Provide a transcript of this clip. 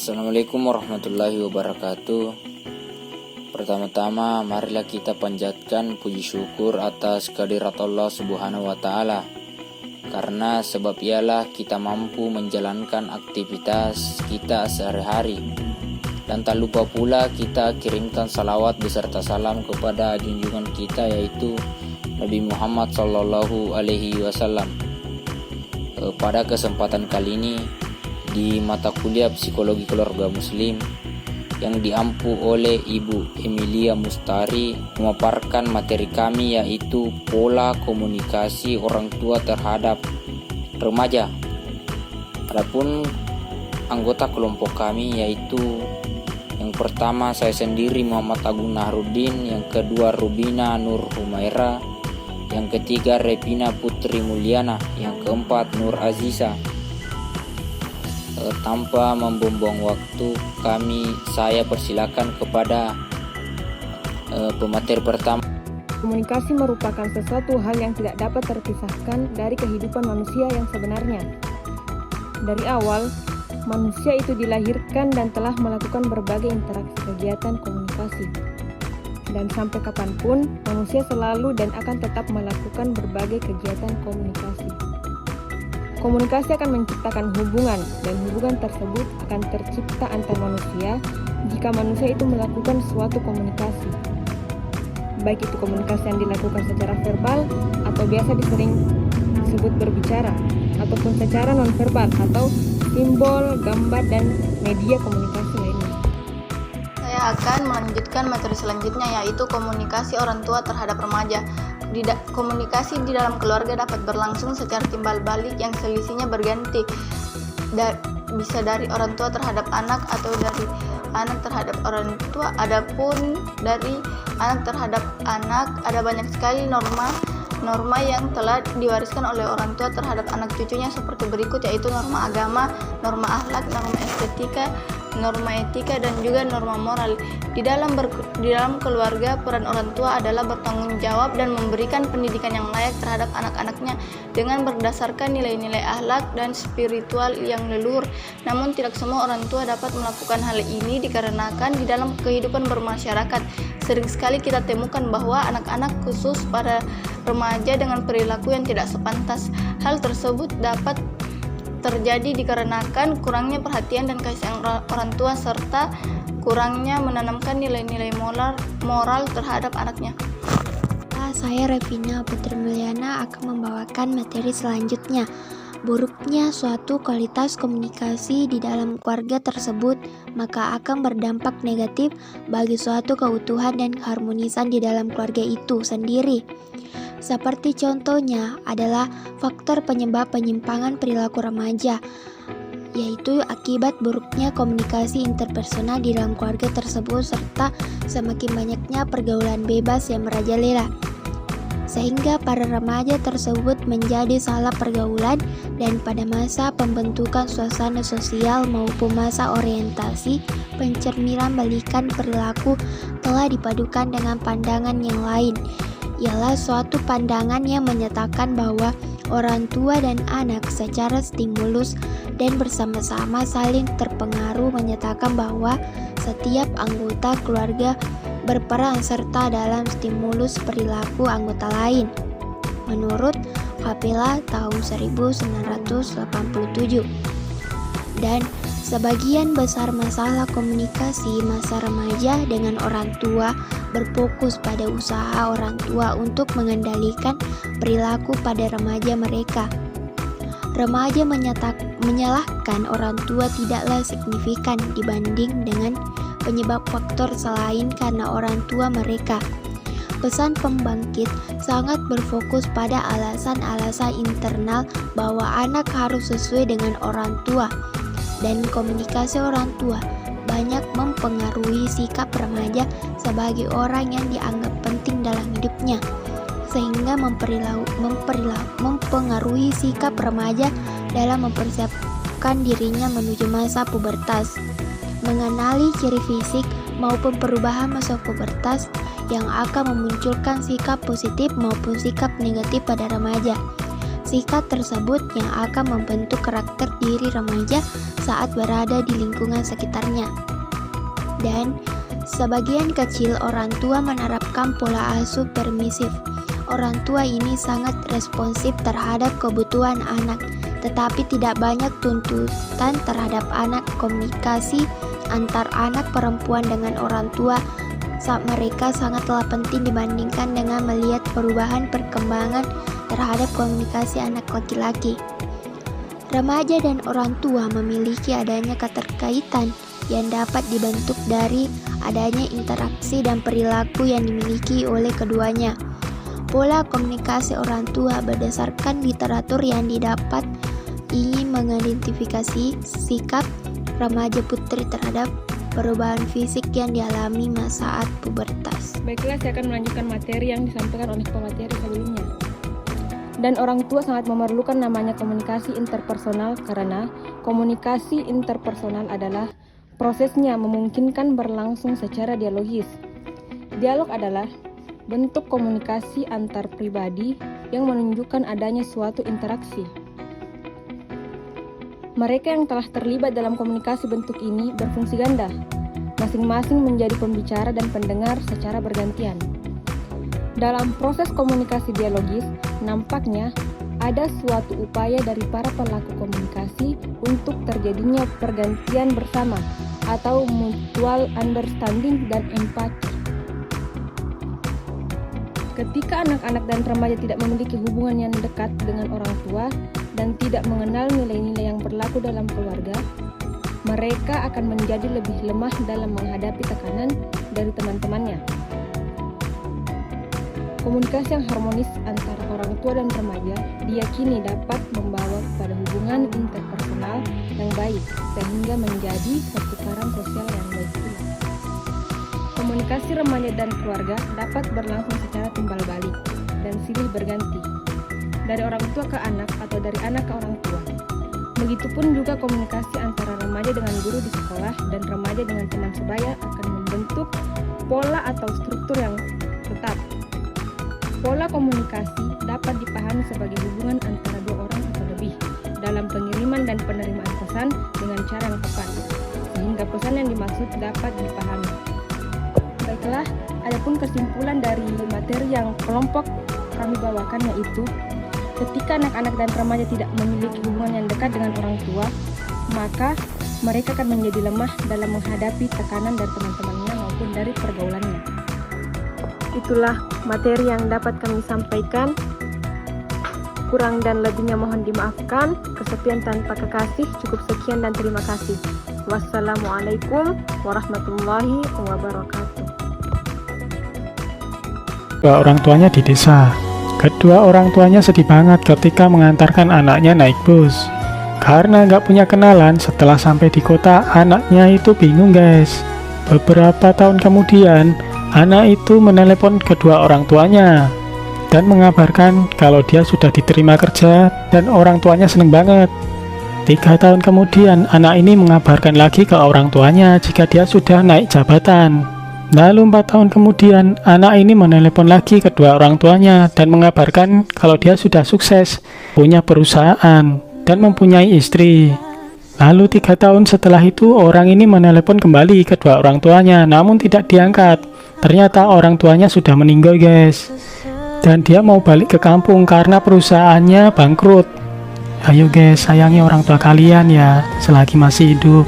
Assalamualaikum warahmatullahi wabarakatuh. Pertama-tama marilah kita panjatkan puji syukur atas kehadirat Allah Subhanahu wa taala. Karena sebab ialah kita mampu menjalankan aktivitas kita sehari-hari. Dan tak lupa pula kita kirimkan salawat beserta salam kepada junjungan kita, yaitu Nabi Muhammad SAW. Pada kesempatan kali ini di mata kuliah Psikologi Keluarga Muslim yang diampu oleh Ibu Emilia Mustari memaparkan materi kami, yaitu pola komunikasi orang tua terhadap remaja. Adapun anggota kelompok kami yaitu yang pertama saya sendiri Muhammad Agung Nahrudin, yang kedua Rubina Nur Humaira, yang ketiga Repina Putri Mulyana, yang keempat Nur Aziza. Tanpa membuang waktu, saya persilakan kepada pemateri pertama. Komunikasi merupakan sesuatu hal yang tidak dapat terpisahkan dari kehidupan manusia yang sebenarnya. Dari awal, manusia itu dilahirkan dan telah melakukan berbagai interaksi kegiatan komunikasi. Dan sampai kapanpun, manusia selalu dan akan tetap melakukan berbagai kegiatan komunikasi. Komunikasi akan menciptakan hubungan, dan hubungan tersebut akan tercipta antar manusia jika manusia itu melakukan suatu komunikasi. Baik itu komunikasi yang dilakukan secara verbal atau biasa disering disebut berbicara, ataupun secara nonverbal atau simbol, gambar, dan media komunikasi lainnya. Saya akan melanjutkan materi selanjutnya, yaitu komunikasi orang tua terhadap remaja. Komunikasi di dalam keluarga dapat berlangsung secara timbal balik yang selisihnya berganti, bisa dari orang tua terhadap anak atau dari anak terhadap orang tua. Adapun dari anak terhadap anak, ada banyak sekali norma yang telah diwariskan oleh orang tua terhadap anak cucunya seperti berikut, yaitu norma agama, norma akhlak, norma estetika, norma etika, dan juga norma moral. Di dalam keluarga, peran orang tua adalah bertanggung jawab dan memberikan pendidikan yang layak terhadap anak-anaknya dengan berdasarkan nilai-nilai akhlak dan spiritual yang leluhur. Namun tidak semua orang tua dapat melakukan hal ini dikarenakan di dalam kehidupan bermasyarakat sering sekali kita temukan bahwa anak-anak, khusus pada remaja, dengan perilaku yang tidak sepantas. Hal tersebut dapat terjadi dikarenakan kurangnya perhatian dan kasih sayang orang tua serta kurangnya menanamkan nilai-nilai moral terhadap anaknya. Saya Repina Putri Mulyana akan membawakan materi selanjutnya. Buruknya suatu kualitas komunikasi di dalam keluarga tersebut maka akan berdampak negatif bagi suatu keutuhan dan keharmonisan di dalam keluarga itu sendiri. Seperti contohnya adalah faktor penyebab penyimpangan perilaku remaja, yaitu akibat buruknya komunikasi interpersonal di dalam keluarga tersebut serta semakin banyaknya pergaulan bebas yang merajalela, sehingga para remaja tersebut menjadi salah pergaulan, dan pada masa pembentukan suasana sosial maupun masa orientasi pencerminan balikan perilaku telah dipadukan dengan pandangan yang lain, ialah suatu pandangan yang menyatakan bahwa orang tua dan anak secara stimulus dan bersama-sama saling terpengaruh, menyatakan bahwa setiap anggota keluarga berperan serta dalam stimulus perilaku anggota lain. Menurut Capella tahun 1987. Dan sebagian besar masalah komunikasi masa remaja dengan orang tua berfokus pada usaha orang tua untuk mengendalikan perilaku pada remaja mereka. Remaja menyalahkan orang tua tidaklah signifikan dibanding dengan penyebab faktor selain karena orang tua mereka. Pesan pembangkit sangat berfokus pada alasan-alasan internal bahwa anak harus sesuai dengan orang tua, dan komunikasi orang tua banyak mempengaruhi sikap remaja sebagai orang yang dianggap penting dalam hidupnya, sehingga mempengaruhi sikap remaja dalam mempersiapkan dirinya menuju masa pubertas. Mengenali ciri fisik maupun perubahan masa pubertas yang akan memunculkan sikap positif maupun sikap negatif pada remaja. Sikap tersebut yang akan membentuk karakter diri remaja saat berada di lingkungan sekitarnya. Dan sebagian kecil orang tua menerapkan pola asuh permisif. Orang tua ini sangat responsif terhadap kebutuhan anak, tetapi tidak banyak tuntutan terhadap anak. Komunikasi antar anak perempuan dengan orang tua saat mereka sangatlah penting dibandingkan dengan melihat perubahan perkembangan terhadap komunikasi anak laki-laki. Remaja dan orang tua memiliki adanya keterkaitan yang dapat dibentuk dari adanya interaksi dan perilaku yang dimiliki oleh keduanya. Pola komunikasi orang tua berdasarkan literatur yang didapat ingin mengidentifikasi sikap remaja putri terhadap perubahan fisik yang dialami saat pubertas. Baiklah, saya akan melanjutkan materi yang disampaikan oleh pemateri sebelumnya. Dan orang tua sangat memerlukan namanya komunikasi interpersonal karena komunikasi interpersonal adalah prosesnya memungkinkan berlangsung secara dialogis. Dialog adalah bentuk komunikasi antar pribadi yang menunjukkan adanya suatu interaksi. Mereka yang telah terlibat dalam komunikasi bentuk ini berfungsi ganda, masing-masing menjadi pembicara dan pendengar secara bergantian. Dalam proses komunikasi dialogis, nampaknya ada suatu upaya dari para pelaku komunikasi untuk terjadinya pergantian bersama atau mutual understanding dan empati. Ketika anak-anak dan remaja tidak memiliki hubungan yang dekat dengan orang tua dan tidak mengenal nilai-nilai yang berlaku dalam keluarga, mereka akan menjadi lebih lemah dalam menghadapi tekanan dari teman-temannya. Komunikasi yang harmonis antara orang tua dan remaja diyakini dapat membawa kepada hubungan interpersonal yang baik sehingga menjadi pertukaran sosial yang baik pula. Komunikasi remaja dan keluarga dapat berlangsung secara timbal balik dan silih berganti, dari orang tua ke anak atau dari anak ke orang tua. Begitupun juga komunikasi antara remaja dengan guru di sekolah dan remaja dengan teman sebaya akan membentuk pola atau struktur yang tetap. Pola komunikasi dapat dipahami sebagai hubungan antara dua orang atau lebih dalam pengiriman dan penerimaan pesan dengan cara yang tepat, sehingga pesan yang dimaksud dapat dipahami. Baiklah, adapun kesimpulan dari materi yang kelompok kami bawakan yaitu ketika anak-anak dan remaja tidak memiliki hubungan yang dekat dengan orang tua, maka mereka akan menjadi lemah dalam menghadapi tekanan dari teman-temannya maupun dari pergaulannya. Itulah materi yang dapat kami sampaikan. Kurang dan lebihnya mohon dimaafkan. Kesepian tanpa kekasih. Cukup sekian dan terima kasih. Wassalamualaikum warahmatullahi wabarakatuh. Dua orang tuanya di desa. Kedua orang tuanya sedih banget ketika mengantarkan anaknya naik bus. Karena nggak punya kenalan, setelah sampai di kota, anaknya itu bingung guys. Beberapa tahun kemudian, anak itu menelepon kedua orang tuanya dan mengabarkan kalau dia sudah diterima kerja dan orang tuanya seneng banget. 3 tahun kemudian, anak ini mengabarkan lagi ke orang tuanya jika dia sudah naik jabatan. Lalu 4 tahun kemudian, anak ini menelepon lagi kedua orang tuanya dan mengabarkan kalau dia sudah sukses, punya perusahaan, dan mempunyai istri. Lalu 3 tahun setelah itu, orang ini menelepon kembali kedua orang tuanya, namun tidak diangkat. Ternyata orang tuanya sudah meninggal guys. Dan dia mau balik ke kampung karena perusahaannya bangkrut. Ayo guys, sayangi orang tua kalian ya, selagi masih hidup.